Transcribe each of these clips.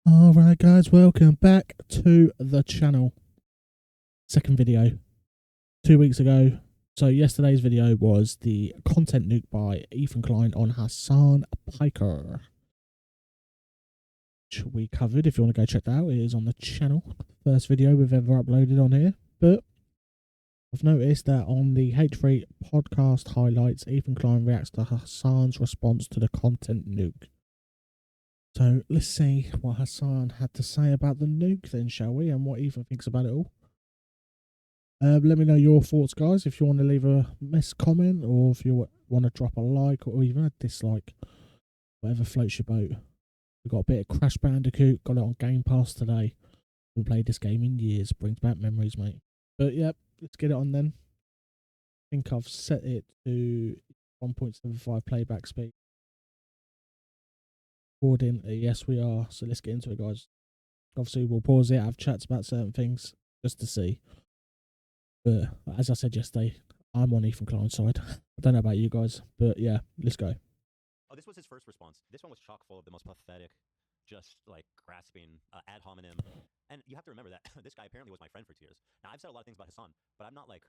Alright guys, welcome back to the channel. Second video. 2 weeks ago. So yesterday's video was the content nuke by Ethan Klein on Hasan Piker, which we covered. If you want to go check that out, it is on the channel. First video we've ever uploaded on here. But I've noticed that on the H3 podcast highlights, Ethan Klein reacts to Hasan's response to the content nuke. So let's see what Hasan had to say about the nuke then, shall we? And what Ethan thinks about it all. Let me know your thoughts, guys. If you want to leave a comment, or if you want to drop a like or even a dislike, whatever floats your boat. We've got a bit of Crash Bandicoot, got it on Game Pass today. Haven't played this game in years, brings back memories, mate. But yep, let's get it on then. I think I've set it to 1.75 playback speed. Recording, yes we are, so let's get into it, guys. Obviously we'll pause it, have chats about certain things just to see, but as I said yesterday, I'm on Ethan Klein's side. I don't know about you guys, but yeah, let's go. Oh, this was his first response. This one was chock full of the most pathetic, just like grasping ad hominem. And you have to remember that this guy apparently was my friend for 2 years. Now I've said a lot of things about Hasan, but I'm not like,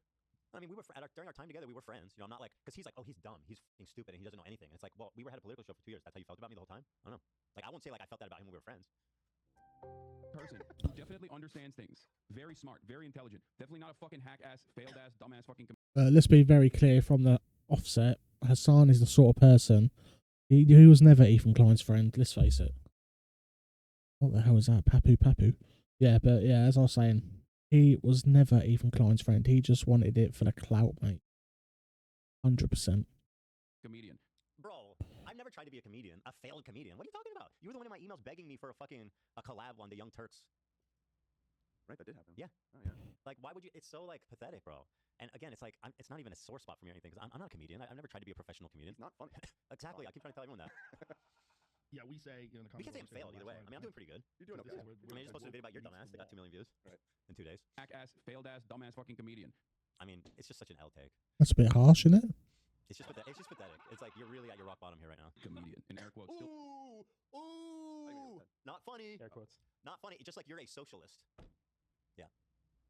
I mean, we were during our time together, we were friends. You know, I'm not like, because he's like, oh, he's dumb, he's fucking stupid, and he doesn't know anything. And it's like, well, we had a political show for 2 years. That's how you felt about me the whole time. I don't know. Like, I won't say like I felt that about him when we were friends. Person who definitely understands things. Very smart, very intelligent. Definitely not a fucking hack ass, failed ass, dumbass fucking. Let's be very clear from the offset. Hasan is the sort of person. He was never Ethan Klein's friend. Let's face it. What the hell is that? Papu. Yeah, but yeah, as I was saying, he was never Ethan Klein's friend. He just wanted it for the clout, mate. 100%. Comedian. Bro, I've never tried to be a comedian, a failed comedian. What are you talking about? You were the one in my emails begging me for a collab on the Young Turks. Right, that did happen. Yeah. Oh, yeah. Like, why would you? It's so like pathetic, bro. And again, it's like it's not even a sore spot for me or anything, because I'm not a comedian. I've never tried to be a professional comedian. It's not funny. Exactly. I keep trying to tell everyone that. Yeah, we say, you know, in the We can say I'm conversation failed either way. I mean, I'm doing pretty good. You're doing okay. I mean, I just posted a video about your dumbass. They got 2 million views in 2 days. Hack ass, failed ass, dumbass fucking comedian. I mean, it's just such an L take. That's a bit harsh, isn't it? It's just pathetic. It's like you're really at your rock bottom here right now. Comedian. In air quotes. Ooh. Not funny. Air quotes. Not funny. It's just like you're a socialist.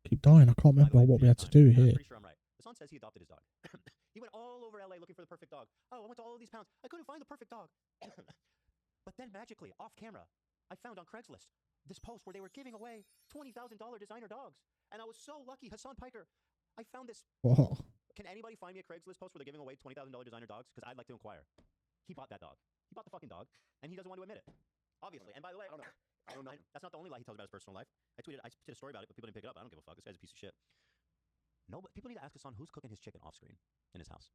Keep dying. I can't remember what we had to do I'm here. pretty sure I'm right. Hasan says he adopted his dog. He went all over LA looking for the perfect dog. Oh, I went to all of these pounds. I couldn't find the perfect dog. But then magically, off camera, I found on Craigslist this post where they were giving away $20,000 designer dogs. And I was so lucky, Hasan Piker. I found this. Whoa. Can anybody find me a Craigslist post where they're giving away $20,000 designer dogs? Because I'd like to inquire. He bought that dog. He bought the fucking dog, and he doesn't want to admit it. Obviously. And by the way, I don't know. I don't know. that's not the only lie he tells about his personal life. I did a story about it, but people didn't pick it up. I don't give a fuck. This guy's a piece of shit. No, but people need to ask Hasan who's cooking his chicken off screen in his house.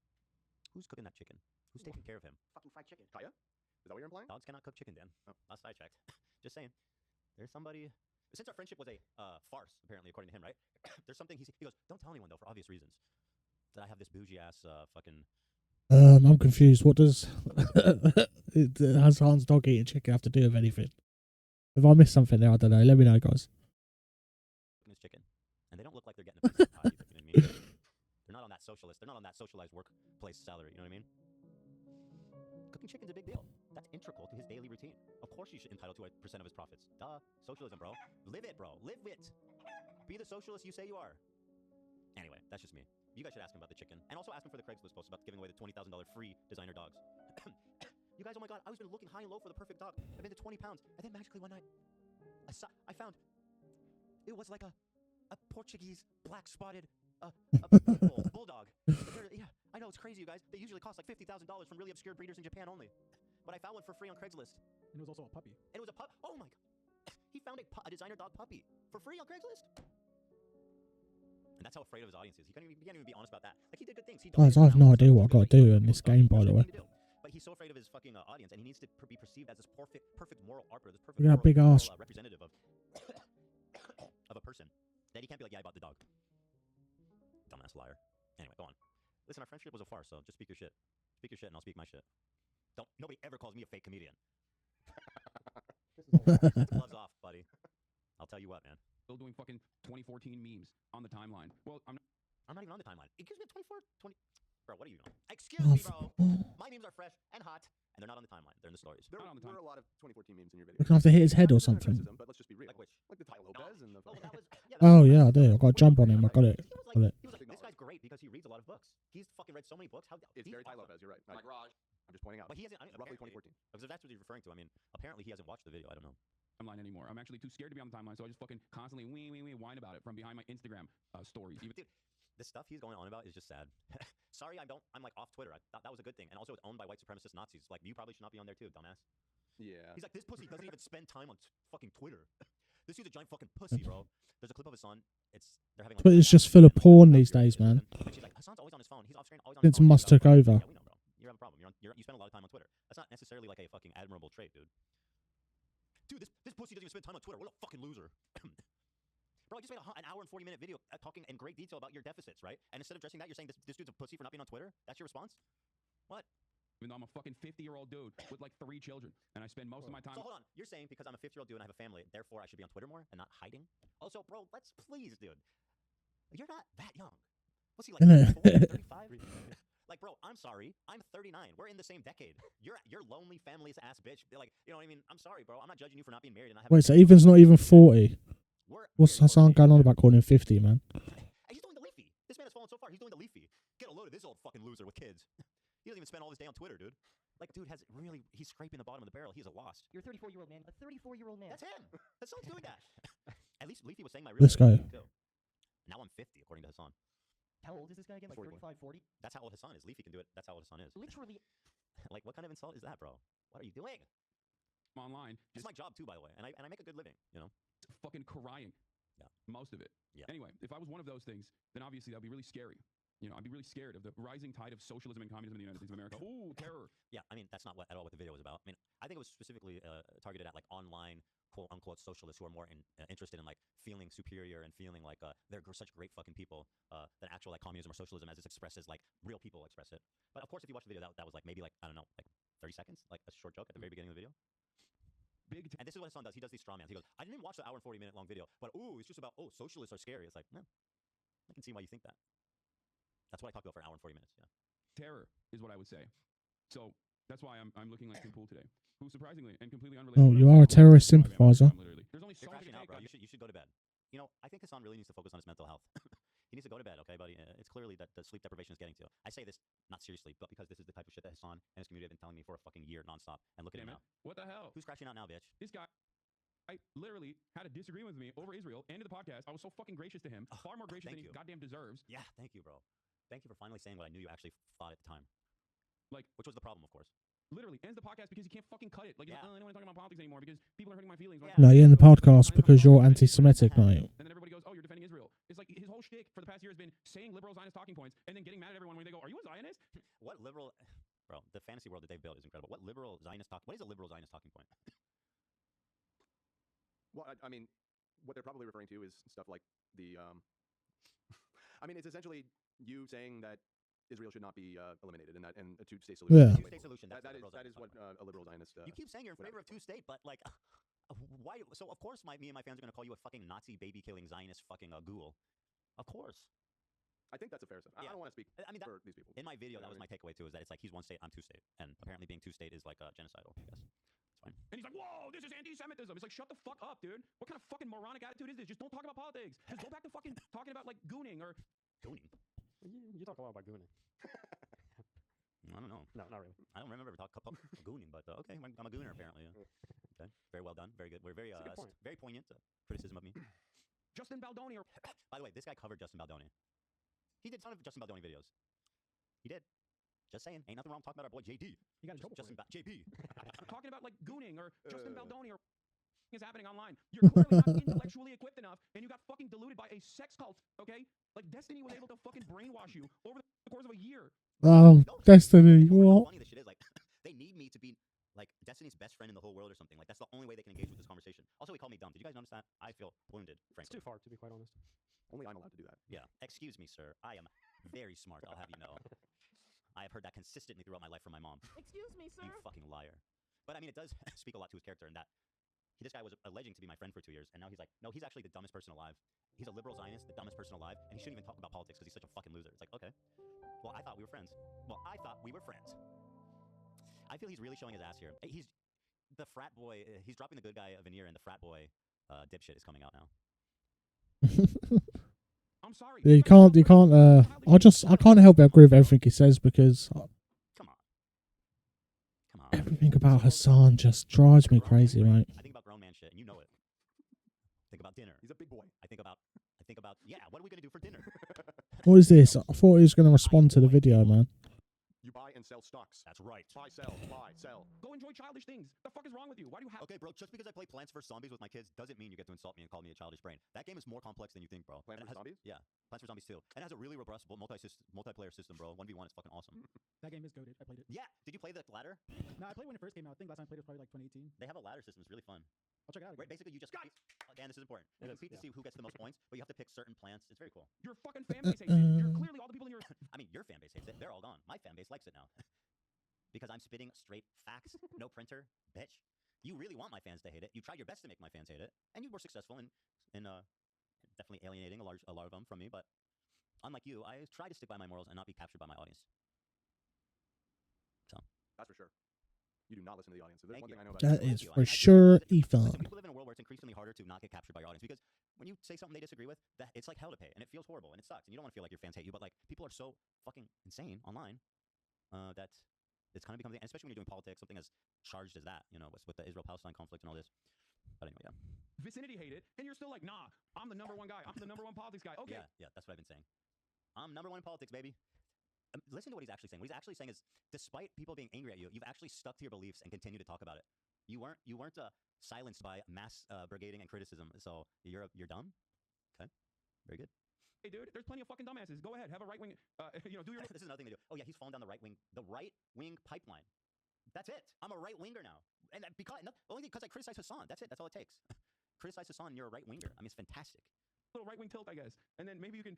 Who's cooking that chicken? Who's taking care of him? Fucking fried chicken. Kaya? Is that what you're implying? Dogs cannot cook chicken, Dan. Oh. Last I checked. Just saying. There's somebody. Since our friendship was a farce, apparently, according to him, right? There's something he goes, don't tell anyone, though, for obvious reasons, that I have this bougie ass fucking. I'm confused. What does Hasan's dog eating chicken have to do with anything? If I missed something there, I don't know. Let me know, guys. His chicken, and they don't look like they're getting a piece of pie either, you know what I mean? They're not on that socialist. They're not on that socialized workplace salary. You know what I mean? Cooking chicken's a big deal. That's integral to his daily routine. Of course, you should entitle to a % of his profits. Duh, socialism, bro. Live it, bro. Live it. Be the socialist you say you are. Anyway, that's just me. You guys should ask him about the chicken, and also ask him for the Craigslist post about giving away the $20,000 free designer dogs. You guys, oh my god, I was been looking high and low for the perfect dog. I've been to 20 pounds, and then magically one night, I found it was like a Portuguese black spotted bulldog. Yeah, I know it's crazy, you guys. They usually cost like $50,000 from really obscure breeders in Japan only. But I found one for free on Craigslist. And it was also a puppy. And it was a pup. Oh my god, he found a designer dog puppy for free on Craigslist. And that's how afraid of his audience is. He can't even be honest about that. Like, he did good things. Guys, I have no idea what I've got to do in this game, by the way. But he's so afraid of his fucking audience, and he needs to be perceived as this perfect moral arbiter, this perfect Look at that big moral, ass. Representative of of a person. That he can't be like, yeah, I bought the dog. Dumbass liar. Anyway, go on. Listen, our friendship was a farce, so just speak your shit. Speak your shit, and I'll speak my shit. Nobody ever calls me a fake comedian. Gloves off, buddy. I'll tell you what, man. Still doing fucking 2014 memes on the timeline. Well, I'm not even on the timeline. It gives me 20. Bro, what are you doing? Excuse Oh, me, bro. My memes are fresh and hot, and they're not on the timeline. They're in the stories. There Not on the were time. a lot of 2014 memes in your video. Looking after hit his head or Not a something. criticism, but let's just be real. Like which? Like the Ty Lopez and the. Oh, that was. Yeah, Oh yeah, I do. I got a jump on him. I got it. He was like, Got it. he was like, this guy's great because he reads a lot of books. He's fucking read so many books. How? It's he's very Ty awesome. Lopez. You're right. Like Raj. I'm just pointing out. But he hasn't. I mean, Roughly apparently- 2014. Because if that's what he's referring to, I mean, apparently he hasn't watched the video. I don't know. Timeline anymore. I'm actually too scared to be on the timeline, so I just fucking constantly whine about it from behind my Instagram stories. Even Dude, the stuff he's going on about is just sad. Sorry, I'm like off Twitter. I thought that was a good thing, and also it's owned by white supremacist Nazis. Like you probably should not be on there too, dumbass. Yeah. He's like, this pussy doesn't even spend time on fucking Twitter. This dude's a giant fucking pussy, bro. There's a clip of his son. They're having. Like, Twitter's just full of porn these days, man. And she's like, Hasan's always on his phone. He's off screen, always on Since his phone. Musk took over. Yeah, we know, bro. You have a problem. You spend a lot of time on Twitter. That's not necessarily like a fucking admirable trait, dude. Dude, this pussy doesn't even spend time on Twitter. What a fucking loser. Bro, I just made an hour and 40-minute video talking in great detail about your deficits, right? And instead of addressing that, you're saying this dude's a pussy for not being on Twitter? That's your response? What? even though I'm a fucking 50-year-old dude with like 3 children, and I spend most of my time. So hold on, you're saying because I'm a 50-year-old dude and I have a family, therefore I should be on Twitter more and not hiding? Also, bro, let's please, dude. You're not that young. What's he like? 34, 35? Like, bro, I'm sorry. I'm 39. We're in the same decade. You're lonely, family's ass bitch. Like, you know what I mean? I'm sorry, bro. I'm not judging you for not being married and not having. Wait, so Ethan's not even 40. What's very close Hasan to going on age. about calling him 50, man? He's doing the leafy. This man has fallen so far. He's doing the leafy. Get a load of this old fucking loser with kids. He doesn't even spend all his day on Twitter, dude. Like, dude has really. He's scraping the bottom of the barrel. He's a lost. You're a 34-year-old man. A 34-year-old man. That's him. Hassan's doing that. At least Leafy was saying my real This age guy. too. Now I'm 50, according to Hasan. How old is this guy again? Like 41. 35, 40? That's how old Hasan is. Leafy can do it. That's how old Hasan is. Literally. Like, what kind of insult is that, bro? What are you doing? Online, It's just my job too, by the way, and I make a good living. You know. fucking crying. Yeah. Most of it. Yeah. Anyway, if I was one of those things, then obviously that'd be really scary. You know, I'd be really scared of the rising tide of socialism and communism in the United States of America. Ooh, terror. Yeah, I mean that's not what, at all what the video was about. I mean, I think it was specifically targeted at like online quote unquote socialists who are more interested in like feeling superior and feeling like they're such great fucking people than actual like communism or socialism as it's expressed as like real people express it. But of course, if you watch the video, that was like maybe like I don't know, like 30 seconds, like a short joke at the very beginning of the video. Big And this is what Hasan does. He does these straw mans. He goes, I didn't watch the hour and 40-minute long video, but ooh, it's just about socialists are scary. It's like, no, I can see why you think that. That's what I talked about for an hour and 40 minutes. Yeah. terror is what I would say. So that's why I'm looking like Tim Pool today, who surprisingly and completely unrelated. Oh, to you what are I a said, terrorist I'm sympathizer. literally. There's only so You're much crashing out, bro. take. You should go to bed. You know, I think Hasan really needs to focus on his mental health. He needs to go to bed, okay, buddy? It's clearly that the sleep deprivation is getting to you. I say this not seriously, but because this is the type of shit that Hasan and his community have been telling me for a fucking year nonstop. And look at Damn him it. now. What the hell? Who's crashing out now, bitch? This guy, I literally had a disagreement with me over Israel, ended the podcast. I was so fucking gracious to him, far more gracious than thank he you. goddamn deserves. Yeah, thank you, bro. Thank you for finally saying what I knew you actually thought at the time. Like, which was the problem, of course. literally ends the podcast because he can't fucking cut it. Like, Yeah. I don't want to talk about politics anymore because people are hurting my feelings. Yeah. No, you end the podcast because you're anti-Semitic, mate. And then everybody goes, oh, you're defending Israel. It's like his whole shtick for the past year has been saying liberal Zionist talking points and then getting mad at everyone when they go, are you a Zionist? What liberal, bro? The fantasy world that they've built is incredible. What liberal Zionist talk? What is a liberal Zionist talking point? Well, I mean, what they're probably referring to is stuff like the. I mean, it's essentially you saying that Israel should not be eliminated and a two-state solution. Yeah. Two-state solution. That's That what is liberal what Zionists talk about. a liberal Zionist. You keep saying you're in favor of two-state, but like, why? So of course, me and my fans are gonna call you a fucking Nazi baby-killing Zionist fucking ghoul. Of course. I think that's a fair assessment. Yeah. I don't want to speak I mean, that, for these people. in my video, You know that was what my takeaway too. Is that it's like he's one state, I'm two-state, and apparently being two-state is like genocidal. I guess. It's fine. And he's like, whoa, this is anti-Semitism. It's like, shut the fuck up, dude. What kind of fucking moronic attitude is this? Just don't talk about politics. Just go back to fucking talking about like gooning or Gooning. You talk a lot about gooning. I don't know. No, not really. I don't remember ever talking about gooning, but okay, I'm a gooner apparently. Yeah. Okay, very well done, very good. We're very That's a good point. very poignant criticism of me. Justin Baldoni or By the way, this guy covered Justin Baldoni. He did a ton of Justin Baldoni videos. He did. Just saying, ain't nothing wrong talking about our boy JD. You got in trouble for Justin it. JB. talking about like gooning or Justin Baldoni or is happening online. You're clearly not intellectually equipped enough and you got fucking deluded by a sex cult, okay? Like Destiny was able to fucking brainwash you over the course of a year. Oh, Destiny, You know how what? funny this shit is? Like, they need me to be like Destiny's best friend in the whole world or something. Like that's the only way they can engage with this conversation. Also, he called me dumb. Did you guys notice that? I feel wounded, It's frankly. too far, to be quite honest. Only I'm allowed to do that. Yeah. Excuse me, sir. I am very smart. I'll have you know. I have heard that consistently throughout my life from my mom. Excuse me, sir. You fucking liar. But I mean, it does speak a lot to his character in that This guy was alleging to be my friend for 2 years, and now he's like, no, he's actually the dumbest person alive. He's a liberal Zionist, the dumbest person alive, and he shouldn't even talk about politics because he's such a fucking loser. It's like, okay, well, I thought we were friends. Well, I thought we were friends. I feel he's really showing his ass here. He's the frat boy. He's dropping the good guy veneer, and the frat boy dipshit is coming out now. I'm sorry. You can't. I can't help but agree with everything he says because Come on. Come on. everything about Hasan just drives me crazy, mate. I think about grown man shit, and you know it. Think about dinner. He's a big boy. I think about, yeah, what are we going to do for dinner? What is this? I thought he was going to respond to the video, man. You buy and sell stocks. That's right. Buy, sell, buy, sell. Go enjoy childish things. The fuck is wrong with you? Why do you have? Okay, bro, just because I play Plants vs. Zombies with my kids doesn't mean you get to insult me and call me a childish brain. That game is more complex than you think, bro. Plants And it vs. Zombies? Yeah, Plants vs. Zombies 2. And it has a really robust multiplayer system, bro. 1v1 is fucking awesome. That game is goated. I played it. Yeah, did you play the ladder? No, I played when it first came out. I think last time I played it was probably like 2018. They have a ladder system. It's really fun. I'll check it out. Where Again. basically you just compete. Dan, this is important. You compete to see who gets the most points, but you have to pick certain plants. It's very cool. Your fucking fan base hates it. You're clearly all the people in your. I mean, your fan base hates it. They're all gone. My fan base likes it now. Because I'm spitting straight facts, no printer, bitch. You really want my fans to hate it. You tried your best to make my fans hate it, and you were successful in definitely alienating a lot of them from me. But unlike you, I try to stick by my morals and not be captured by my audience. So That's for sure. You do not listen to the audience. So there's Thank one you. thing I know about That you. is you. for I sure, listen, Ethan. people live in a world where it's increasingly harder to not get captured by your audience because when you say something they disagree with, that it's like hell to pay, and it feels horrible, and it sucks, and you don't want to feel like your fans hate you. But like people are so fucking insane online that it's kind of becoming, especially when you're doing politics, something as charged as that, you know, with the Israel-Palestine conflict and all this. But anyway, yeah. Vicinity hate it, and you're still like, nah, I'm the #1 guy. I'm the #1 politics guy. Okay. Yeah, that's what I've been saying. I'm #1 in politics, baby. Listen to what he's actually saying. What he's actually saying is, despite people being angry at you, you've actually stuck to your beliefs and continue to talk about it. You weren't silenced by mass brigading and criticism. So you're dumb. Okay, very good. Hey, dude, there's plenty of fucking dumbasses. Go ahead, have a right wing. Do your. This is another thing to do. Oh yeah, he's fallen down the right wing pipeline. That's it. I'm a right winger now, and only because I criticize Hasan. That's it. That's all it takes. Criticize Hasan, you're a right winger. I mean, it's fantastic. Little right wing tilt, I guess, and then maybe you can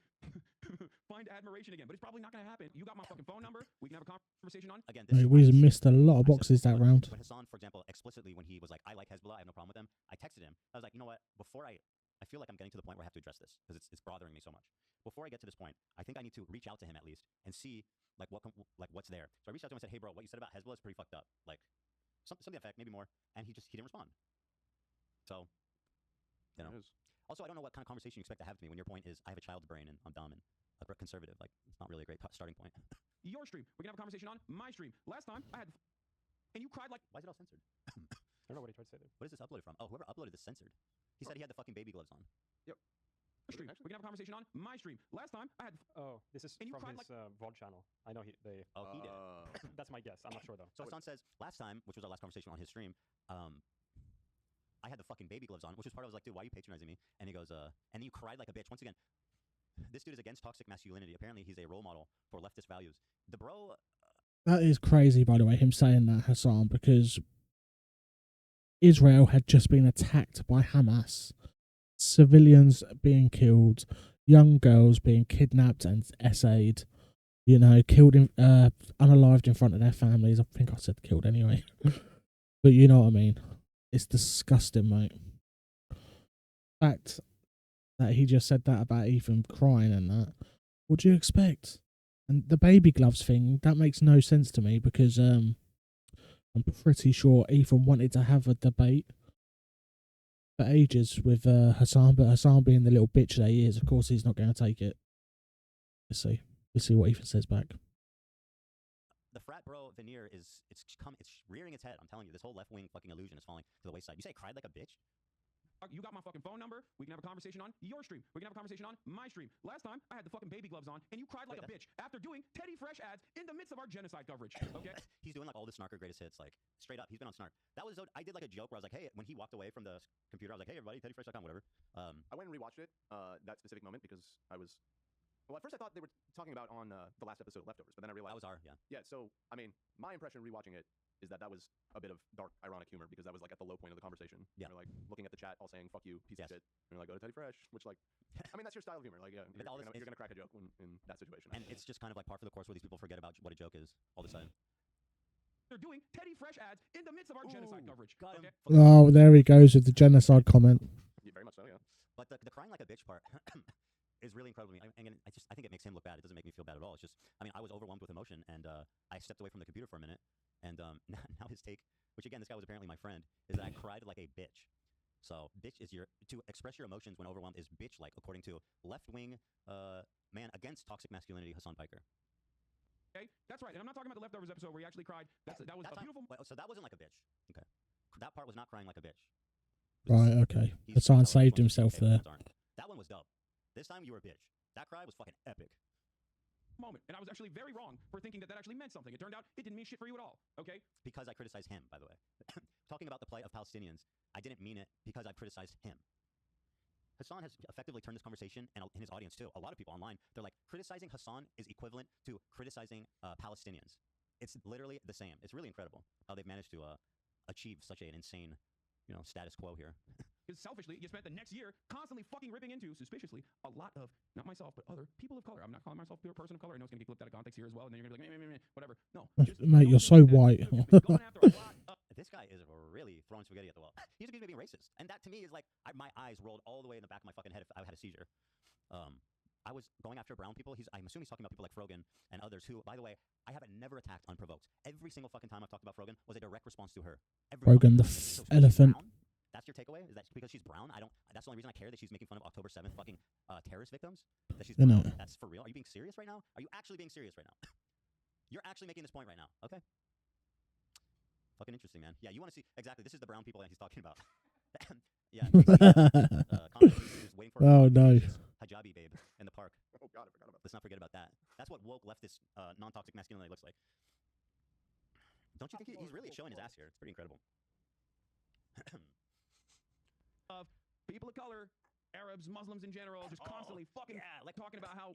find admiration again. But it's probably not going to happen. You got my fucking phone number. We can have a conversation on. Again, Mate, we missed a lot of boxes that round. When Hasan, for example, explicitly when he was like, "I like Hezbollah, I have no problem with them," I texted him. I was like, you know what? Before I feel like I'm getting to the point where I have to address this because it's bothering me so much. Before I get to this point, I think I need to reach out to him at least and see what's there. So I reached out to him and said, "Hey, bro, what you said about Hezbollah is pretty fucked up. Like something to effect, maybe more." And he didn't respond. So, you know. Also, I don't know what kind of conversation you expect to have with me when your point is I have a child's brain and I'm dumb and a conservative. Like, it's not really a great starting point. Your stream. We can have a conversation on my stream. Last time I had, and you cried like. Why is it all censored? I don't know what he tried to say there. What is this uploaded from? Oh, whoever uploaded this censored. He said he had the fucking baby gloves on. Stream. We can have a conversation on my stream. Last time I had. Oh, this is And you from cried his VOD channel. I know they. Oh, he did. That's my guess. I'm not sure though. So Hasan says last time, which was our last conversation on his stream, I had the fucking baby gloves on, which was part of, I was like, dude, why are you patronizing me? And he goes, and then you cried like a bitch. Once again, this dude is against toxic masculinity. Apparently, he's a role model for leftist values. The bro. That is crazy, by the way, him saying that, Hasan, because Israel had just been attacked by Hamas. Civilians being killed, young girls being kidnapped and essayed, you know, killed, unalived in front of their families. I think I said killed anyway. But you know what I mean. It's disgusting, mate. The fact that he just said that about Ethan crying and that, what do you expect? And the baby gloves thing, that makes no sense to me because I'm pretty sure Ethan wanted to have a debate for ages with Hasan, but Hasan being the little bitch that he is, of course he's not going to take it. Let's see what Ethan says back. The frat bro veneer it's rearing its head. I'm telling you, this whole left wing fucking illusion is falling to the wayside. You say I cried like a bitch? You got my fucking phone number. We can have a conversation on your stream. We can have a conversation on my stream. Last time I had the fucking baby gloves on, and you cried like a bitch after doing Teddy Fresh ads in the midst of our genocide coverage. Okay. He's doing like all the Snarker greatest hits, like straight up. He's been on Snark. I did like a joke where I was like, hey, when he walked away from the computer, I was like, hey everybody, TeddyFresh.com, whatever. I went and rewatched it, that specific moment, because I was. Well, at first I thought they were talking about on the last episode of Leftovers, but then I realized that was Yeah, so I mean, my impression rewatching it is that was a bit of dark, ironic humor because that was like at the low point of the conversation. Yeah. You're like looking at the chat, all saying "fuck you, piece of shit," and you're like, "Go to Teddy Fresh," which like, I mean, that's your style of humor. Like, yeah, you're gonna crack a joke in that situation. And it's just kind of like par for the course where these people forget about what a joke is all of a sudden. they're doing Teddy Fresh ads in the midst of our genocide Ooh, coverage. got him. Okay? Oh, there he goes with the genocide comment. Yeah, very much so, yeah. But the crying like a bitch part is really incredible to me. And I think it makes him look bad. It doesn't make me feel bad at all. It's just, I mean, I was overwhelmed with emotion, and I stepped away from the computer for a minute, and now his take, which again, this guy was apparently my friend, is that I cried like a bitch. So, bitch is to express your emotions when overwhelmed is bitch-like, according to left-wing man against toxic masculinity, Hasan Piker. Okay, that's right. And I'm not talking about the leftovers episode where he actually cried. That was a beautiful. So that wasn't like a bitch. Okay, that part was not crying like a bitch. Right, okay. He's Hasan intelligent, saved most himself people there. aren't. That one was dope. This time you were a bitch. That cry was fucking epic. Moment, and I was actually very wrong for thinking that actually meant something. It turned out it didn't mean shit for you at all. Okay. Because I criticized him, by the way. Talking about the plight of Palestinians, I didn't mean it because I criticized him. Hasan has effectively turned this conversation, and in his audience too, a lot of people online, they're like, criticizing Hasan is equivalent to criticizing Palestinians. It's literally the same. It's really incredible how they've managed to achieve such an insane, status quo here. Because selfishly, you spent the next year constantly fucking ripping into, suspiciously, a lot of, not myself, but other people of color. I'm not calling myself a person of color. I know it's going to get clipped out of context here as well, and then you're going to be like, meh, whatever. No. Mate, you're so white. Going after a lot of, this guy is really throwing spaghetti at the wall. He's accused of being racist. And that to me is like, my eyes rolled all the way in the back of my fucking head if I had a seizure. I was going after brown people. I'm assuming he's talking about people like Frogan and others who, by the way, I have never attacked unprovoked. Every single fucking time I've talked about Frogan was a direct response to her. Frogan the elephant. Brown? That's your takeaway? Is that because she's brown? That's the only reason I care that she's making fun of October 7th fucking terrorist victims? That she's brown? No. That's for real? Are you being serious right now? Are you actually being serious right now? You're actually making this point right now. Okay. Fucking interesting, man. Yeah, you want to see exactly. This is the brown people that he's talking about. Yeah. He's waiting for Oh, no. hijabi babe in the park. Oh, God, I forgot about that. Let's not forget about that. That's what woke leftist non-toxic masculinity looks like. Don't you think he's really showing his ass here? It's pretty incredible. Of people of color, Arabs, Muslims in general, just constantly fucking like talking about how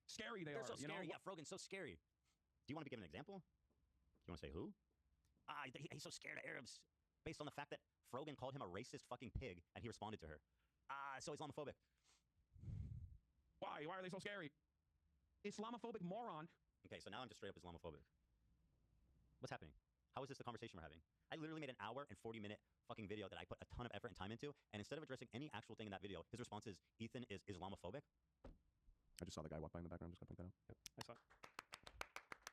scary they They're are. so scary. Yeah, Frogan's so scary. Do you want to be given an example? You want to say who? He's so scared of Arabs based on the fact that Frogan called him a racist fucking pig and he responded to her. So Islamophobic. Why? Why are they so scary? Islamophobic moron. Okay, so now I'm just straight up Islamophobic. What's happening? How is this the conversation we're having? I literally made an hour and 40-minute fucking video that I put a ton of effort and time into, and instead of addressing any actual thing in that video, his response is, Ethan is Islamophobic. I just saw the guy walk by in the background. Just gonna point that out. I saw it.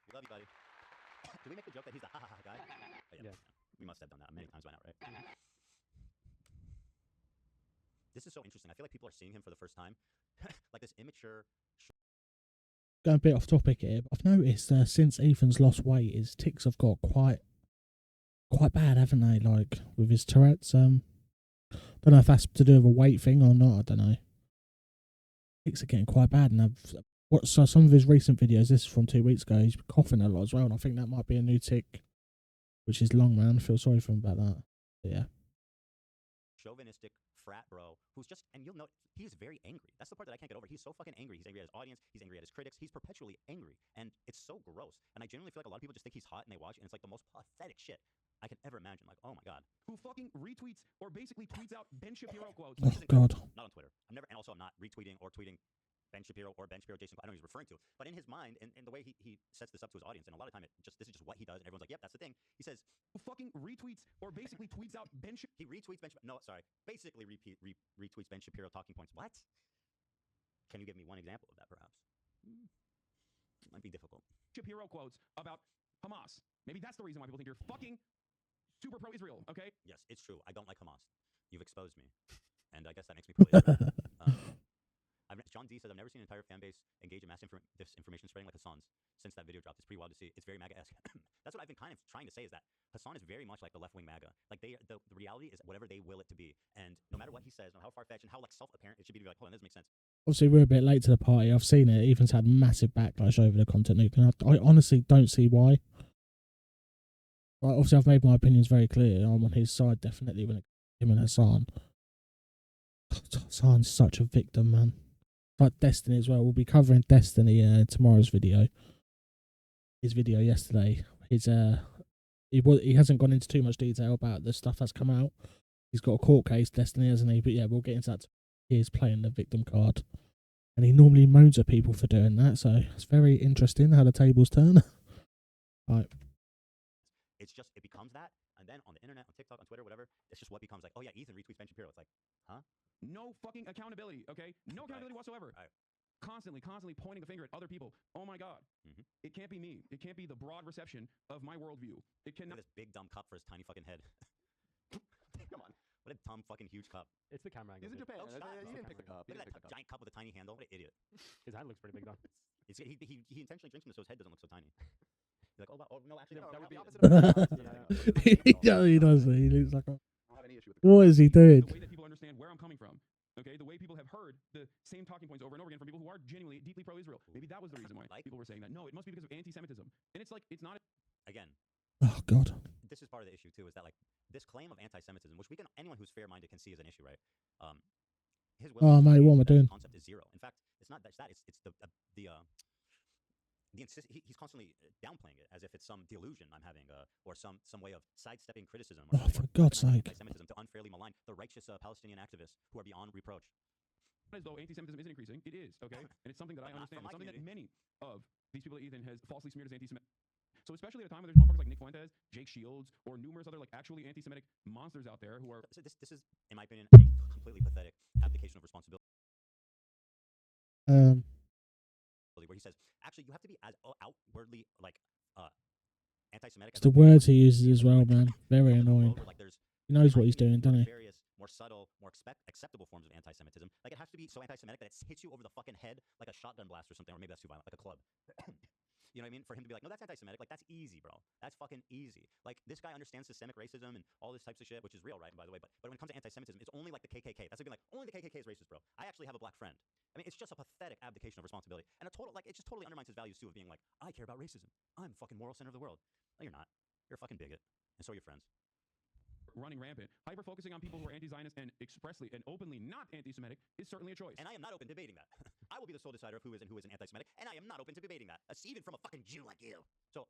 We love you, buddy. Do we make the joke that he's the ha-ha guy? Oh, Yeah. We must have done that many times by now, right? This is so interesting. I feel like people are seeing him for the first time. Like this immature... Going a bit off topic here, but I've noticed since Ethan's lost weight, his tics have got quite bad, haven't they? Like with his Tourette's. Don't know if that's to do with a weight thing or not. I don't know. Tics are getting quite bad, and so some of his recent videos. This is from 2 weeks ago. He's coughing a lot as well, and I think that might be a new tic, which is long, man. I feel sorry for him about that. But yeah. Chauvinistic frat bro who's just, and you'll note, he's very angry. That's the part that I can't get over. He's so fucking angry. He's angry at his audience. He's angry at his critics. He's perpetually angry. And it's so gross. And I genuinely feel like a lot of people just think he's hot and they watch, and it's like the most pathetic shit I can ever imagine. Like, oh my God. Who fucking retweets or basically tweets out Ben Shapiro quotes. Oh God. Not on Twitter. And also I'm not retweeting or tweeting Ben Shapiro or Ben Shapiro Jason. I know he's referring to. But in his mind, and the way he sets this up to his audience, and a lot of time this is just what he does, and everyone's like, yep, that's the thing. He says, who fucking retweets or basically tweets out Ben Shapiro. He retweets Ben Shapiro. No, sorry. Basically retweets Ben Shapiro talking points. What? Can you give me one example of that, perhaps? It might be difficult. Shapiro quotes about Hamas. Maybe that's the reason why people think you're fucking super pro-Israel, okay? Yes, it's true. I don't like Hamas. You've exposed me. And I guess that makes me politically John D says, I've never seen an entire fan base engage in mass disinformation spreading like Hasan's since that video dropped. It's pretty wild to see. It's very MAGA-esque. That's what I've been kind of trying to say, is that Hasan is very much like the left-wing MAGA. Like, the reality is whatever they will it to be. And no matter what he says, no matter how far-fetched and how, like, self-apparent it should be to be like, hold on, this makes sense. Obviously, we're a bit late to the party. I've seen it. Ethan's had massive backlash over the content nuke, and I honestly don't see why. Like, obviously, I've made my opinions very clear. I'm on his side, definitely, when it comes to him and Hasan. Hasan's such a victim, man. Like Destiny as well. We'll be covering Destiny in tomorrow's video. His video yesterday. He hasn't gone into too much detail about the stuff that's come out. He's got a court case, Destiny, hasn't he? But yeah, we'll get into that. He is playing the victim card, and he normally moans at people for doing that. So it's very interesting how the tables turn. Right. it's just, it becomes that. And then on the internet, on TikTok, on Twitter, whatever, it's just what becomes like, oh yeah, Ethan retweets Ben Shapiro. It's like, huh? No fucking accountability, okay? No accountability whatsoever. Right. Constantly pointing a finger at other people. Oh my God. Mhm. It can't be me. It can't be the broad reception of my worldview. It Look cannot. at this big dumb cup for his tiny fucking head. Come on. What a dumb fucking huge cup. It's the camera angle. He's in dude. Japan. Oh, stop. You didn't pick the cup. You Look didn't at pick the that cup. giant cup with a tiny handle. What an idiot. His hand looks pretty big though. He intentionally drinks from this so his head doesn't look so tiny. He's like, oh, wow, oh no, actually, No, that would be the it. opposite of He does. He looks like a. I don't have any issue with the What is he doing? The way that people understand where I'm coming from. Okay, the way people have heard the same talking points over and over again from people who are genuinely deeply pro-Israel. Maybe that was the reason why Like- people were saying that. No, it must be because of anti-Semitism. And it's like, it's not. Again, Oh God. this is part of the issue too, is that like this claim of anti-Semitism, which we can, anyone who's fair-minded can see as an issue, right? His Oh, mate, what am I doing? concept is zero. In fact, it's not that. It's he's constantly downplaying it as if it's some delusion I'm having, or some way of sidestepping criticism. Or Oh, for God's sake. Anti-Semitism to unfairly malign the righteous Palestinian activists who are beyond reproach. As though anti-Semitism isn't increasing. It is, okay? And it's something that I But not understand. from It's my something that many community. of these people that Ethan has falsely smeared as anti-Semitic. So especially at a time when there's motherfuckers like Nick Fuentes, Jake Shields, or numerous other like actually anti-Semitic monsters out there who are. So this is, in my opinion, a completely pathetic abdication of responsibility. Where he says, actually, you have to be as outwardly like anti-Semitic. It's the words he uses as well, man. Very annoying. Like there's He knows what he's tiny, doing, doesn't he? various, more subtle, more acceptable forms of anti-Semitism. Like it has to be so anti-Semitic that it hits you over the fucking head like a shotgun blast or something, or maybe that's too violent, like a club. You know what I mean? For him to be like, no, that's anti-Semitic. Like that's easy, bro. That's fucking easy. Like this guy understands systemic racism and all this types of shit, which is real, right? By the way, but when it comes to anti-Semitism, it's only like the KKK. That's like only the KKK is racist, bro. I actually have a black friend. I mean, it's just a pathetic abdication of responsibility, and a total like it just totally undermines his values too of being like, I care about racism. I'm the fucking moral center of the world. No, you're not. You're a fucking bigot, and so are your friends. Running rampant. Hyper-focusing on people who are anti-Zionist and expressly and openly not anti-Semitic is certainly a choice. And I am not open to debating that. I will be the sole decider of who is and who isn't anti-Semitic, and I am not open to debating that, even from a fucking Jew like you. So,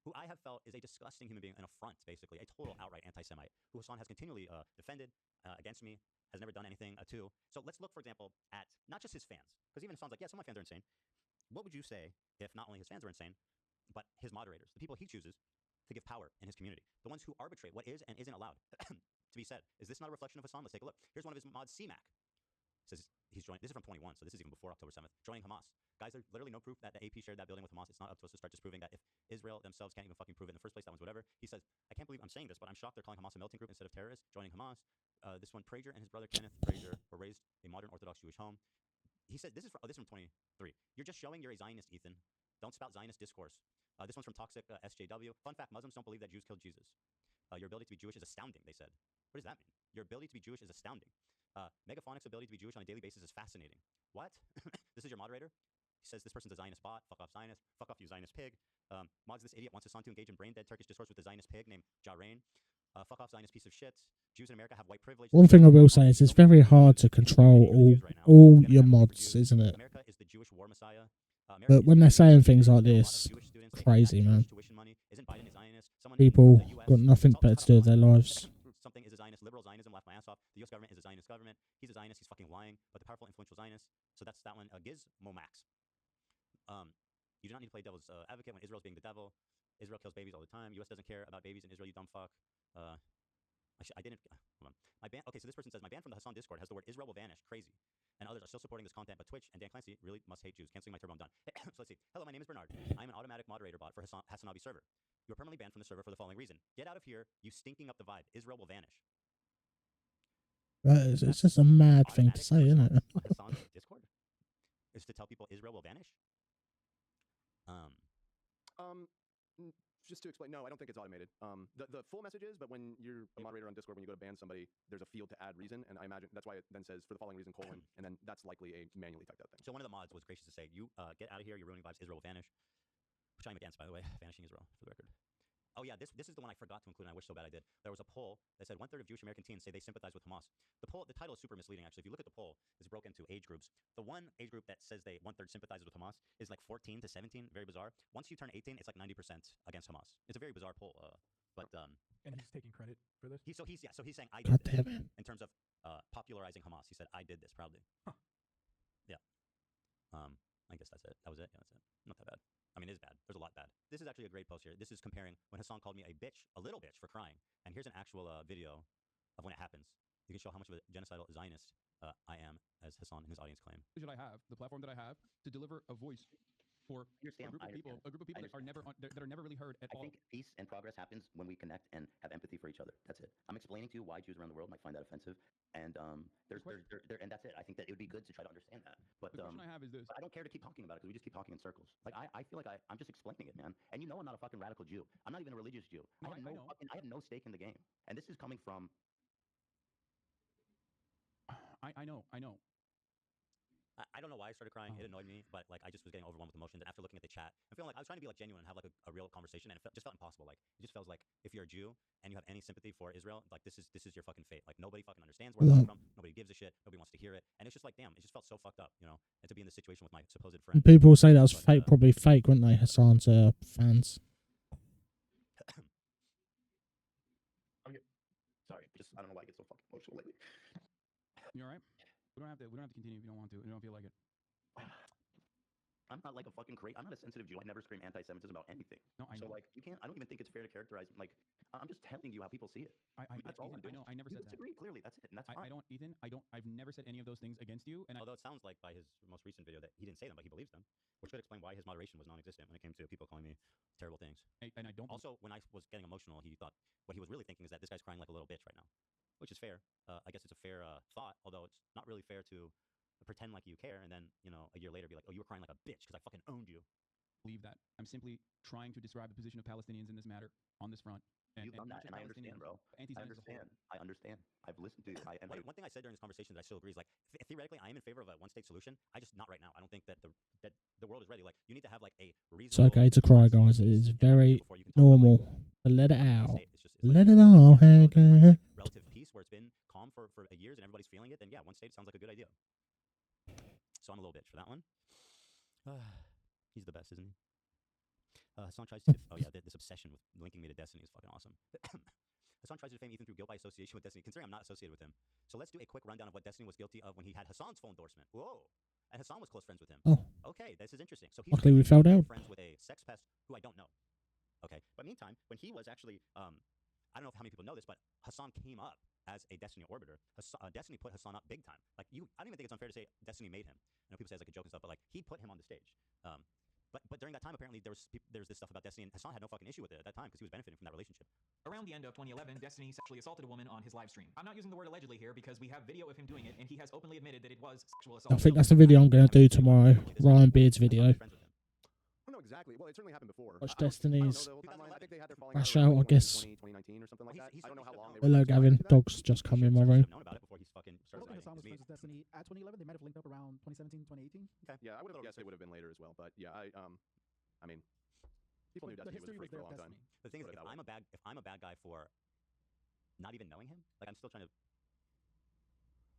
who I have felt is a disgusting human being, an affront, basically, a total outright anti-Semite, who Hasan has continually defended against me, has never done anything to. So let's look, for example, at not just his fans, because even Hasan's like, yeah, some of my fans are insane. What would you say if not only his fans are insane, but his moderators, the people he chooses to give power in his community, the ones who arbitrate what is and isn't allowed to be said? Is this not a reflection of Hasan? Let's take a look. Here's one of his mods, CMAC. Says he's joined. This is from 21, so this is even before October 7th. Joining Hamas. Guys, there's literally no proof that the AP shared that building with Hamas. It's not up to us to start disproving that. If Israel themselves can't even fucking prove it in the first place, that one's whatever. He says, I can't believe I'm saying this, but I'm shocked they're calling Hamas a melting group instead of terrorists. Joining Hamas. This one, Prager and his brother Kenneth Prager were raised a modern Orthodox Jewish home. He said, this is from 23. You're just showing you're a Zionist, Ethan. Don't spout Zionist discourse. This one's from Toxic SJW. Fun fact, Muslims don't believe that Jews killed Jesus. Your ability to be Jewish is astounding, they said. What does that mean? Your ability to be Jewish is astounding. Megaphonic's ability to be Jewish on a daily basis is fascinating. What? This is your moderator? He says this person's a Zionist bot. Fuck off, Zionist. Fuck off, you Zionist pig. Mods, this idiot wants his son to engage in brain-dead Turkish discourse with a Zionist pig named Jarain. Fuck off, Zionist piece of shit. Jews in America have white privilege. One thing I will say is it's very hard to control all your mods, isn't it? America is the Jewish war messiah. But when they're saying things like this, crazy, man. People got nothing better to do with their lives. Something is a Zionist, liberal Zionism, laugh my ass off. The U.S. government is a Zionist government. He's a Zionist, he's fucking lying, but the powerful, influential Zionist. So that's that one. Gizmomax. You do not need to play devil's advocate when Israel's being the devil. Israel kills babies all the time. U.S. doesn't care about babies in Israel, you dumb fuck. Actually, I didn't. Hold on. My band. Okay, so this person says my band from the Hasan Discord has the word Israel will vanish. Crazy. And others are still supporting this content, but Twitch and Dan Clancy really must hate Jews. Canceling my turbo, I'm done. So let's see. Hello, my name is Bernard. I'm an automatic moderator bot for Hasanabi server. You are permanently banned from the server for the following reason: get out of here, you stinking up the vibe. Israel will vanish. It's just a mad thing to say, isn't it? Hasan's Discord is to tell people Israel will vanish. Just to explain, no, I don't think it's automated. The full message is, but when you're a moderator on Discord, when you go to ban somebody, there's a field to add reason, and I imagine that's why it then says for the following reason, colon, and then that's likely a manually typed out thing. So one of the mods was gracious to say, you get out of here, you're ruining vibes, Israel will vanish. Which I'm against, by the way, vanishing Israel, for the record. Oh yeah, this is the one I forgot to include, and I wish so bad I did. There was a poll that said 1/3 of Jewish American teens say they sympathize with Hamas. The title is super misleading, actually. If you look at the poll, it's broken into age groups. The one age group that says they 1/3 sympathizes with Hamas is like 14 to 17, very bizarre. Once you turn 18, it's like 90% against Hamas. It's a very bizarre poll, but And he's taking credit for this. he's saying I God did damn this it. in terms of popularizing Hamas. He said I did this proudly. Huh. Yeah. I guess that's it. That was it. Yeah, that's it. Not that bad. I mean, it is bad. There's a lot bad. This is actually a great post here. This is comparing when Hasan called me a little bitch for crying. And here's an actual video of when it happens. You can show how much of a genocidal Zionist I am, as Hasan and his audience claim. Should I have the platform that I have to deliver a voice for a group of people that are never that are never really heard at I all. think peace and progress happens when we connect and have empathy for each other. That's it. I'm explaining to you why Jews around the world might find that offensive, and and that's it. I think that it would be good to try to understand that. But The question I have is this: I don't care to keep talking about it because we just keep talking in circles. Like I feel like I'm just explaining it, man. And you know I'm not a fucking radical Jew. I'm not even a religious Jew. No, I know. I have no stake in the game. And this is coming from. I know. I don't know why I started crying. It annoyed me, but like I just was getting overwhelmed with emotions. And after looking at the chat, I'm feeling like I was trying to be like genuine and have like a real conversation, and just felt impossible. Like it just feels like if you're a Jew and you have any sympathy for Israel, like this is your fucking fate. Like nobody fucking understands where they're from. Nobody gives a shit. Nobody wants to hear it. And it's just like damn, it just felt so fucked up, you know. And to be in this situation with my supposed friend. People say that was fake, probably fake, wouldn't they? Hasan's fans. Sorry, I don't know why I get so fucking emotional lately. You all right? We don't have to continue if you don't want to. You don't feel like it. I'm not like a fucking I'm not a sensitive Jew. I never scream anti-Semitism about anything. No, I know. So like you can't. I don't even think it's fair to characterize. Like I'm just telling you how people see it. That's all I'm Ethan, I doing. know. I never You said that. disagree clearly. That's it. And that's fine. I don't, Ethan. I've never said any of those things against you. And Although it sounds like by his most recent video that he didn't say them, but he believes them, which could explain why his moderation was non-existent when it came to people calling me terrible things. and I don't. Also, when I was getting emotional, he thought what he was really thinking is that this guy's crying like a little bitch right now, which is fair. I guess it's a fair thought, although it's not really fair to pretend like you care and then, you know, a year later be like, oh, you were crying like a bitch because I fucking owned you. believe that. I'm simply trying to describe the position of Palestinians in this matter on this front. You've done that, and I understand, bro. I understand. I've listened to you. One thing I said during this conversation that I still agree is like theoretically I am in favor of a one-state solution. I just not right now. I don't think that the world is ready. Like you need to have like a reasonable. It's okay to cry, guys. It is very normal. But let it out. Let it out. Relative peace where it's been calm for years and everybody's feeling it. Then yeah, one state sounds like a good idea. So I'm a little bitch for that one. He's the best, isn't he? Hasan tries to. Oh yeah, this obsession with linking me to Destiny is fucking awesome. Hasan tries to defame Ethan through guilt by association with Destiny, considering I'm not associated with him. So let's do a quick rundown of what Destiny was guilty of when he had Hasan's full endorsement. Whoa. And Hasan was close friends with him. Oh. Okay, this is interesting. So he's luckily we fell down. friends with a sex pest who I don't know. Okay, but meantime, when he was actually, I don't know how many people know this, but Hasan came up as a Destiny orbiter. Destiny put Hasan up big time. Like I don't even think it's unfair to say Destiny made him. I know people say it's like a joke and stuff, but like he put him on the stage. But during that time, apparently there's this stuff about Destiny, and Hasan had no fucking issue with it at that time because he was benefiting from that relationship. Around the end of 2011, Destiny sexually assaulted a woman on his live stream. I'm not using the word allegedly here because we have video of him doing it, and he has openly admitted that it was sexual assault. I think that's the video I'm going to do tomorrow. Ryan Beard's video. I don't know exactly. Well, it certainly happened before. Watch Destiny's I think they had their falling Crash out out, I guess. 2019 or something like that. I don't know how long. Hello, Gavin. Dog's just come in my room. Known about it before he's fucking started Hasan was friends with Destiny at 2011. They might have linked up around 2017, 2018. Okay. Yeah, I would have guessed it would have been later as well. But yeah, I mean, people knew The Destiny was a history freak for a was long there of time. Destiny. The thing is, if I'm a bad guy for not even knowing him, like I'm still trying to.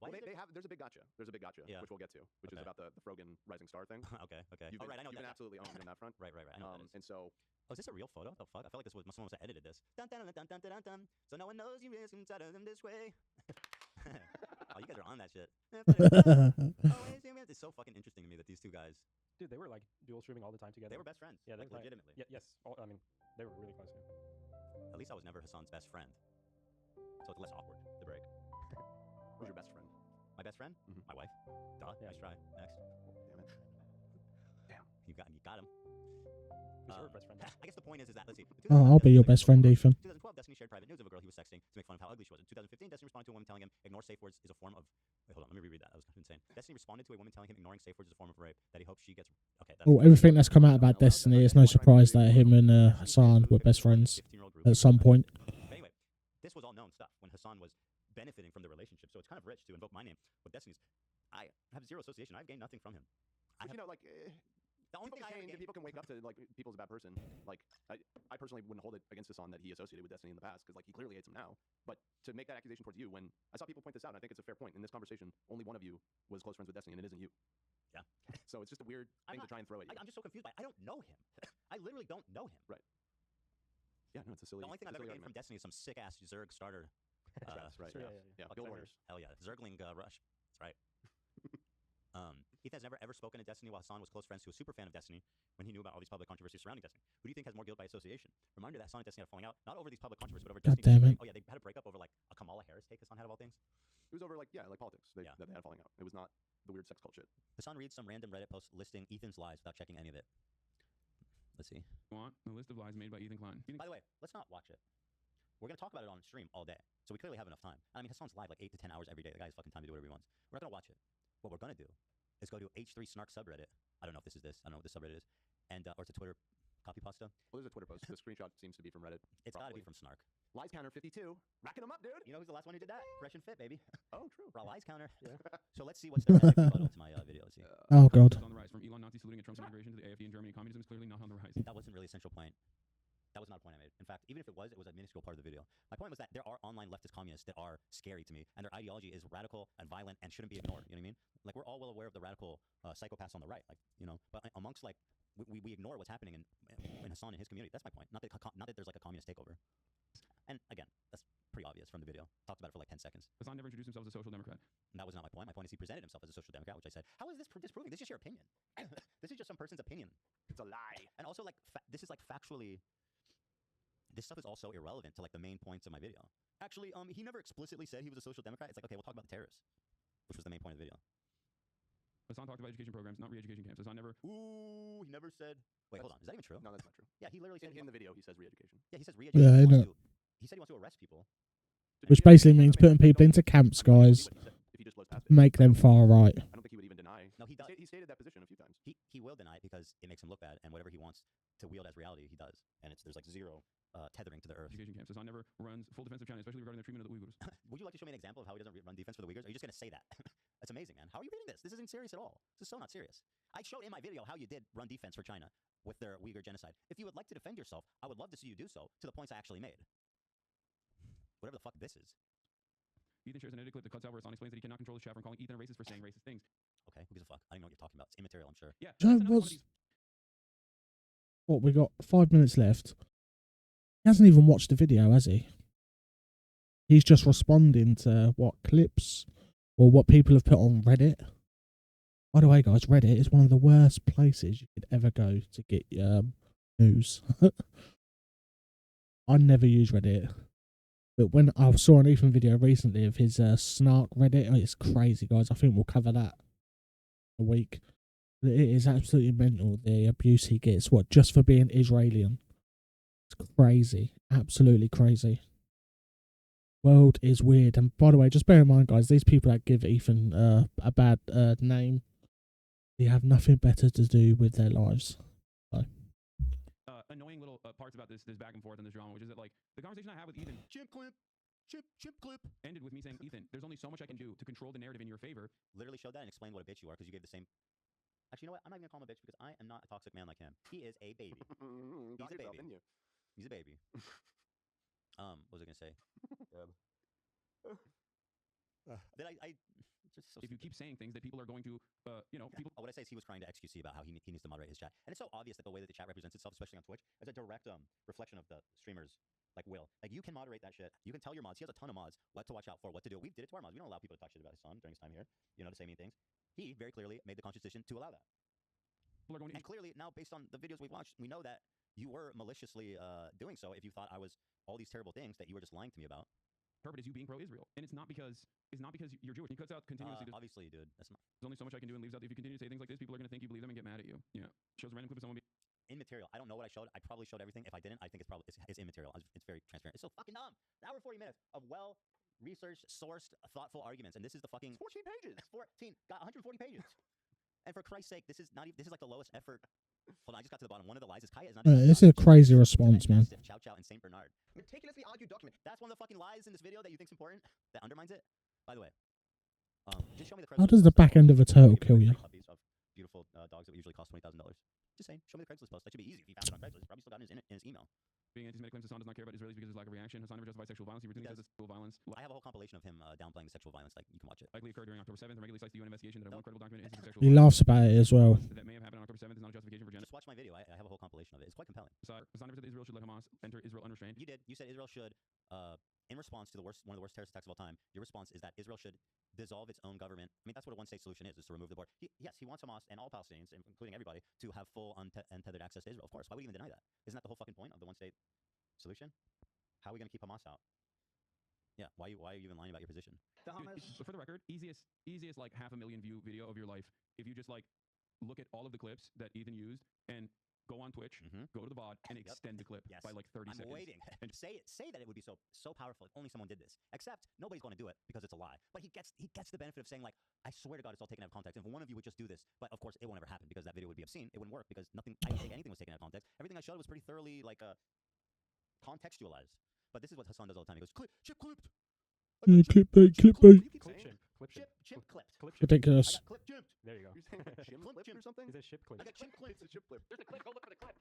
Well, there's a big gotcha. There's a big gotcha, Yeah. which we'll get to, which is about the Frogan Rising Star thing. Okay. You've been, Right. I know you've been that. absolutely owned on that front. Right. I know what that is. And so Oh, is this a real photo? The fuck? I felt like someone must have edited this. Dun, dun, dun, dun, dun, dun, dun. So no one knows you risk inside of them this way. Oh, you guys are on that shit. It's so fucking interesting to me that these two guys, Dude, they were like dual streaming all the time together. they were best friends. Yeah, like, right. legitimately. Yes. I mean, they were really close. Yeah. At least I was never Hasan's best friend. So it's less awkward to break. who's your best friend? My best friend? Mhm. My wife. Duh. Yeah. Nice try. Next. Damn it. You got him. Who's your best friend? I guess the point is that, let's see. Oh, I'll be your best friend, Ethan. 2012, Destiny shared private news of a girl he was sexting to make fun of how ugly she was. In 2015, Destiny responded to a woman telling him ignore safe words is a form of. Wait, hold on, let me reread that. That was kind of insane. Destiny responded to a woman telling him ignoring safe words is a form of rape. That he hopes she gets. Okay. Well, everything that's come out about Destiny, it's no surprise that him and Hasan were best friends at some point. But anyway, this was all known stuff when Hasan was benefiting from the relationship. So it's kind of rich to invoke my name with Destiny's. I have zero association. I've gained nothing from him. But you know, like. The only thing people can wake up to like people's a bad person. Like I personally wouldn't hold it against Hasan that he associated with Destiny in the past because like he clearly hates him now. But to make that accusation towards you, when I saw people point this out, and I think it's a fair point in this conversation. Only one of you was close friends with Destiny, and it isn't you. Yeah. So it's just a weird thing to try and throw at you. I'm just so confused by. I don't know him. I literally don't know him. Right. Yeah. No, it's a silly. The only thing I've ever gained from Destiny is some sick ass Zerg starter. That's right. Sure, Yeah. yeah. Guild Warriors. Hell yeah, Zergling Rush. That's right. Ethan has never ever spoken to Destiny while Hasan was close friends to a super fan of Destiny when he knew about all these public controversies surrounding Destiny. Who do you think has more guilt by association? Reminder that Hasan and Destiny had a falling out, not over these public controversies, but over God Destiny. damn it. Oh yeah, they had a breakup over like a Kamala Harris take Hasan had of all things. It was over like politics. Yeah. That they had falling out. It was not the weird sex cult shit. Hasan reads some random Reddit post listing Ethan's lies without checking any of it. Let's see. Want a list of lies made by Ethan Klein. By the way, let's not watch it. We're gonna talk about it on stream all day, so we clearly have enough time. I mean, Hasan's live like 8 to 10 hours every day. The guy has fucking time to do whatever he wants. We're not gonna watch it. What we're gonna do is go to H3 Snark subreddit. I don't know if this is this. I don't know what this subreddit is, and or it's a Twitter copy pasta. Well, there's a Twitter post. The screenshot seems to be from Reddit. It's gotta be probably. from Snark. Lies counter 52. Racking them up, dude. You know who's the last one who did that? Fresh and Fit, baby. Oh, true. Raw lies counter. Yeah. So let's see what's the Reddit rebuttal to my video. Let's see. Oh god. On the rise, from Elon Nazi saluting at Trump's integration to the AFD in Germany. Communism is clearly not on the rise. That wasn't really a central point. That was not a point I made. In fact, even if it was a minuscule part of the video. My point was that there are online leftist communists that are scary to me, and their ideology is radical and violent and shouldn't be ignored. You know what I mean? Like, we're all well aware of the radical psychopaths on the right, like, you know, but amongst, like, we ignore what's happening in Hasan and his community. That's my point. Not that there's, like, a communist takeover. And, again, that's pretty obvious from the video. Talked about it for, like, 10 seconds. Hasan never introduced himself as a social democrat. And that was not my point. My point is he presented himself as a social democrat, which I said, how is this disproving? This is your opinion. This is just some person's opinion. It's a lie. And also, like, this is, like, factually... This stuff is also irrelevant to, like, the main points of my video. Actually, he never explicitly said he was a social democrat. It's like, okay, we'll talk about the terrorists, which was the main point of the video. Hasan talked about education programs, not re-education camps. Hasan never... Ooh, he never said... Wait, hold on. Is that even true? No, that's not true. Yeah, he literally said... In the video, he says re-education. Yeah, he says re-education. Yeah, I know. He said he wants to arrest people. Which basically means putting people into camps, guys. If he just blows past it. Make them far right. I don't think he would even deny. No, he does. He stated that position a few times. He will deny it because it makes him look bad, and whatever he wants to wield as reality, he does. And there's like zero tethering to the earth. Education camps. Hasan never runs full defense of China, especially regarding their treatment of the Uyghurs. Would you like to show me an example of how he doesn't run defense for the Uyghurs? Are you just going to say that? That's amazing, man. How are you reading this? This isn't serious at all. This is so not serious. I showed in my video how you did run defense for China with their Uyghur genocide. If you would like to defend yourself, I would love to see you do so to the points I actually made. Whatever the fuck this is. Ethan shares an edit clip that cuts out where Hasan explains that he cannot control his chat from calling Ethan a racist for saying racist things. Okay, who gives a fuck? I don't even know what you're talking about. It's immaterial, I'm sure. Yeah. So that's another one of what's- these- What, we got 5 minutes left. He hasn't even watched the video, has he? He's just responding to what clips or what people have put on Reddit. By the way, guys, Reddit is one of the worst places you could ever go to get news. I never use Reddit. But when I saw an Ethan video recently of his Snark Reddit, it's crazy, guys. I think we'll cover that a week. It is absolutely mental, the abuse he gets. What, just for being Israeli? It's crazy. Absolutely crazy. World is weird. And by the way, just bear in mind, guys, these people that give Ethan a bad name, they have nothing better to do with their lives. So. Annoying little parts about this back and forth in this drama, which is that, like, the conversation I had with Ethan Chip clip. Chip clip. ended with me saying, Ethan, there's only so much I can do to control the narrative in your favor. Literally showed that and explained what a bitch you are because you gave the same... Actually, you know what? I'm not even going to call him a bitch because I am not a toxic man like him. He is a baby. Got He's a yourself, baby. didn't you? He's a baby. What was I going to say? That I just so If you stupid. keep saying things that people are going to, people... What I say is he was crying to XQC about how he needs to moderate his chat. And it's so obvious that the way that the chat represents itself, especially on Twitch, is a direct reflection of the streamer's like will. Like, you can moderate that shit. You can tell your mods. He has a ton of mods. What to watch out for, what to do. We did it to our mods. We don't allow people to talk shit about his son during his time here, you know, to say mean things. He very clearly made the conscious decision to allow that. People are going to And clearly, now based on the videos we've watched, we know that you were maliciously doing so if you thought I was all these terrible things that you were just lying to me about. interpret as you being pro-Israel, and it's not because you're Jewish. He cuts out continuously. Obviously, dude. That's not There's only so much I can do, and leaves out. If you continue to say things like this, people are going to think you believe them and get mad at you. Yeah. Shows a random clip of someone being... immaterial. I don't know what I showed. I probably showed everything. If I didn't, I think it's immaterial. It's very transparent. It's so fucking dumb. An hour 40 minutes of well-researched, sourced, thoughtful arguments, and this is the fucking 14 pages. 14 got 140 pages. And for Christ's sake, this is not even. This is like the lowest effort. Hold on, I just got to the bottom. One of the lies is Kaya is not. This is a crazy response, man. Chow Chow and Saint Bernard. Meticulously argued document. That's one of the fucking lies in this video that you think's important. That undermines it. By the way, just show me the. How does the back end of a turtle kill you? Puppies of beautiful dogs that would usually cost $20,000. Just saying, show me the Craigslist post. That should be easy if he found it on Craigslist. He's probably still got it in his email. Being anti-Semitic claims Hasan does not care about Israelis because of his lack of reaction. Hasan never justified sexual violence. He routinely says that sexual violence I have a whole compilation of him downplaying the sexual violence. Like, you can watch it. likely occurred during October 7th and regularly cites the UN investigation that a one credible document instance of sexual He violence laughs about it as well. that may have happened on October 7th is not a justification for Just watch my video. I have a whole compilation of it. It's quite compelling. genocide. Hasan never said that Israel should let Hamas enter Israel unrestrained. You did. You said Israel should in response to one of the worst terrorist attacks of all time, your response is that Israel should dissolve its own government. I mean, that's what a one-state solution is to remove the border. Yes, he wants Hamas and all Palestinians, including everybody, to have full untethered access to Israel. Of course, why would he even deny that? Isn't that the whole fucking point of the one-state solution? How are we going to keep Hamas out? Yeah, why are you even lying about your position? Dude, for the record, easiest like 500,000 view video of your life. If you just like look at all of the clips that Ethan used and go on Twitch, go to the VOD, and extend the clip by like 30 seconds. I'm waiting. And say that it would be so powerful if only someone did this. Except nobody's going to do it because it's a lie. But he gets the benefit of saying, like, I swear to God, it's all taken out of context. And if one of you would just do this, but of course it won't ever happen because that video would be obscene. It wouldn't work because I didn't think anything was taken out of context. Everything I showed was pretty thoroughly like contextualized. But this is what Hasan does all the time. He goes, chip clipped. Clip bait. Chip clipped. Ridiculous. I got clip chipped. There you go. You're saying like chip clip or something? Is it ship clip? I got chip clipped. It's a chip clip. There's a clip. Go look for the clip.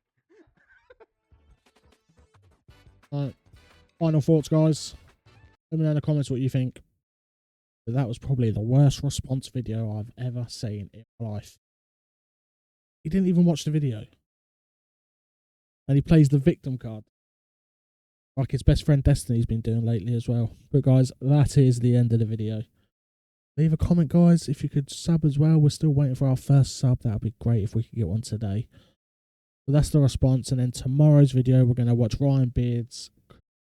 Right. Final thoughts, guys. Let me know in the comments what you think. But that was probably the worst response video I've ever seen in my life. He didn't even watch the video. And he plays the victim card, like his best friend Destiny's been doing lately as well. But guys, that is the end of the video. Leave a comment, guys. If you could sub as well. We're still waiting for our first sub. That would be great if we could get one today. But that's the response. And then tomorrow's video, we're going to watch Ryan Beard's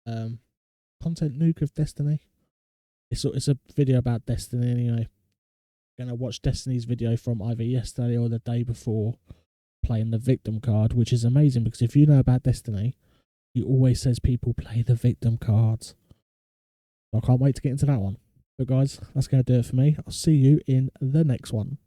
content nuke of Destiny. It's a video about Destiny anyway. We're going to watch Destiny's video from either yesterday or the day before, playing the victim card, which is amazing because if you know about Destiny, he always says people play the victim cards. So I can't wait to get into that one. But guys, that's going to do it for me. I'll see you in the next one.